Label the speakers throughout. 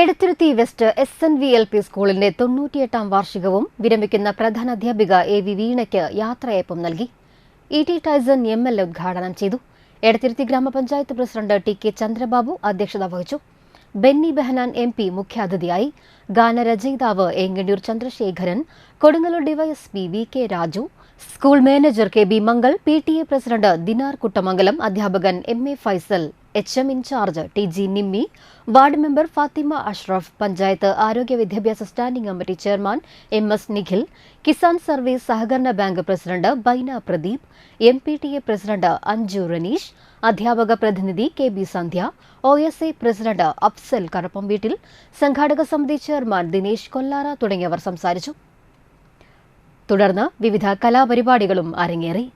Speaker 1: Edathiruthy west SNVLP സ്കൂളിന്റെ 98ാം വാർഷികവും വിരമിക്കുന്ന പ്രധാനാധ്യാപിക AV വീണയ്ക്ക് യാത്രയയപ്പും നൽകി. ET ടൈസൺ MLA ഉദ്ഘാടനം ചെയ്തു. എടത്തിരുത്തി ഗ്രാമപഞ്ചായത്ത് പ്രസിഡന്റ് TK ചന്ദ്രബാബു അധ്യക്ഷത വഹിച്ചു. ബെന്നി ബെഹനാൻ MP മുഖ്യാതിഥിയായി. ഗാനരചയിതാവ് Engandiyoor Chandrasekharan, Kodungallur DYSP VK Raju, school manager KB Mangal, PTA president Dinar Kuttamangalam, അധ്യാപകൻ MA Faisal, HM incharge TG Nimmi, ward member Fathima Ashraf, panchayat ആരോഗ്യ വിദ്യാഭ്യാസ standing committee chairman MS Nikhil, Kisan service സഹകരണ bank president Baina Pradeep, MPTA president Anju Raneesh, അധ്യാപക പ്രതിനിധി KB Sandhya, OSA president Afsal Karappamveettil, സംഘാടക സമിതി ചെയർമാൻ ദിനേശ് കൊല്ലാറ തുടങ്ങിയവർ സംസാരിച്ചു. തുടർന്ന് വിവിധ കലാപരിപാടികളും അരങ്ങേറി.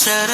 Speaker 2: ശര